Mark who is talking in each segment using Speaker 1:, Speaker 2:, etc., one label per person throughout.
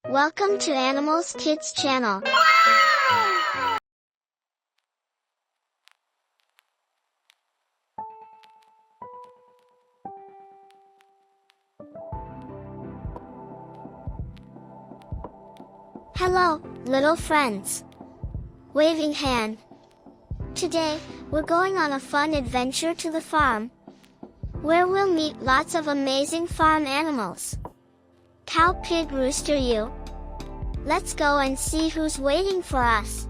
Speaker 1: Welcome to Animals Kids channel. Hello, little friends. Waving hand. Today, we're going on a fun adventure to the farm, where we'll meet lots of amazing farm animals. Cow, pig, rooster, ewe. Let's go and see who's waiting for us.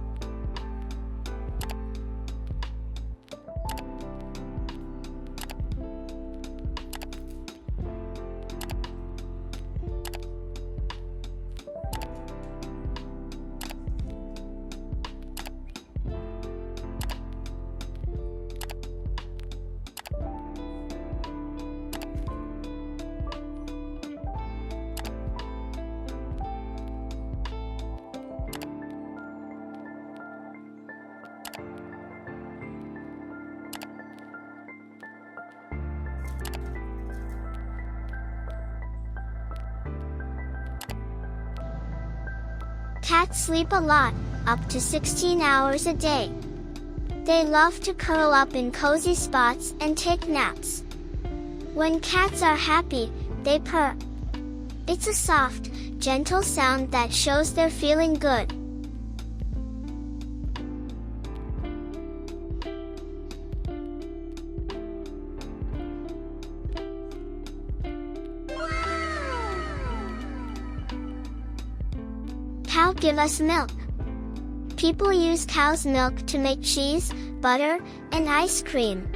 Speaker 1: Cats sleep a lot, up to 16 hours a day. They love to curl up in cozy spots and take naps. When cats are happy, they purr. It's a soft, gentle sound that shows they're feeling good. Cow give us milk. People use cow's milk to make cheese, butter, and ice cream.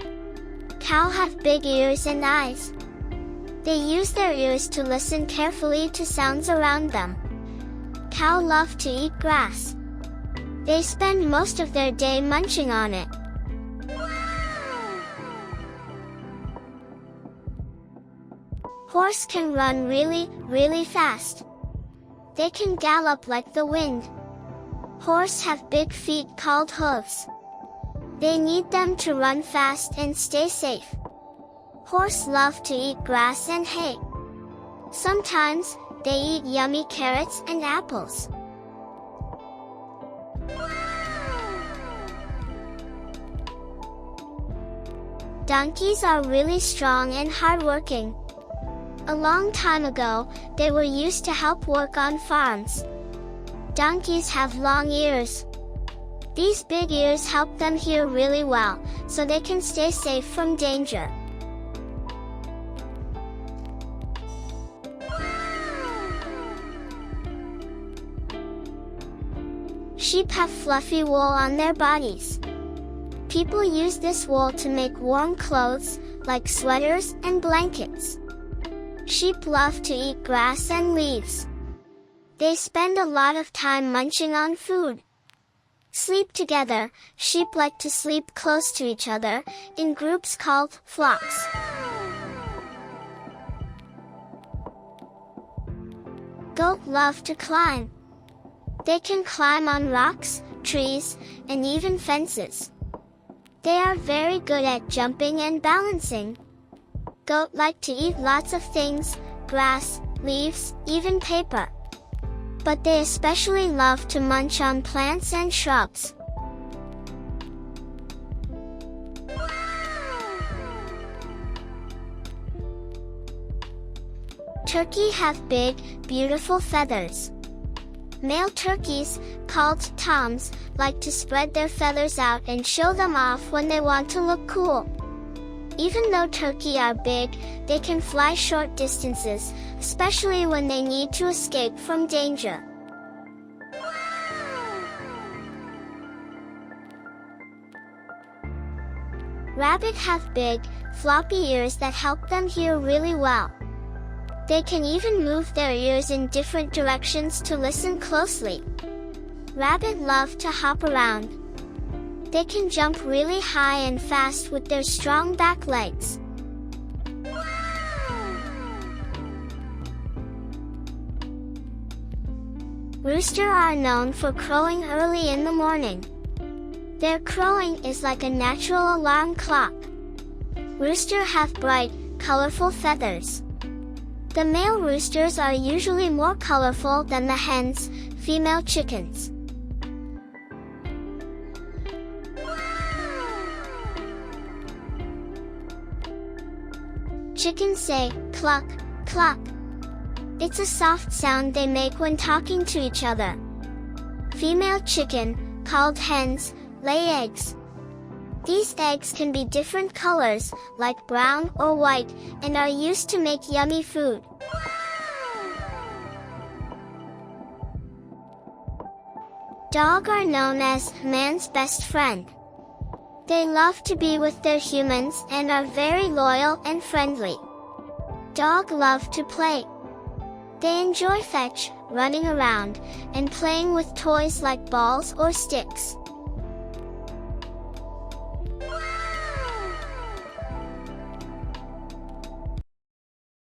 Speaker 1: Cow have big ears and eyes. They use their ears to listen carefully to sounds around them. Cow love to eat grass. They spend most of their day munching on it. Horse can run really fast. They can gallop like the wind. Horse have big feet called hooves. They need them to run fast and stay safe. Horse love to eat grass and hay. Sometimes, they eat yummy carrots and apples. Donkeys are really strong and hardworking. A long time ago, they were used to help work on farms. Donkeys have long ears. These big ears help them hear really well, so they can stay safe from danger. Sheep have fluffy wool on their bodies. People use this wool to make warm clothes, like sweaters and blankets. Sheep love to eat grass and leaves. They spend a lot of time munching on food. Sleep together. Sheep like to sleep close to each other, in groups called flocks. Goat love to climb. They can climb on rocks, trees, and even fences. They are very good at jumping and balancing. Goat like to eat lots of things, grass, leaves, even paper. But they especially love to munch on plants and shrubs. Turkey have big, beautiful feathers. Male turkeys, called toms, like to spread their feathers out and show them off when they want to look cool. Even though turkey are big, they can fly short distances, especially when they need to escape from danger. Rabbit have big, floppy ears that help them hear really well. They can even move their ears in different directions to listen closely. Rabbit love to hop around. They can jump really high and fast with their strong back legs. Rooster are known for crowing early in the morning. Their crowing is like a natural alarm clock. Rooster have bright, colorful feathers. The male roosters are usually more colorful than the hens, female chickens. Chickens say, cluck, cluck. It's a soft sound they make when talking to each other. Female chicken, called hens, lay eggs. These eggs can be different colors, like brown or white, and are used to make yummy food. Dogs are known as man's best friend. They love to be with their humans and are very loyal and friendly. Dogs love to play. They enjoy fetch, running around, and playing with toys like balls or sticks.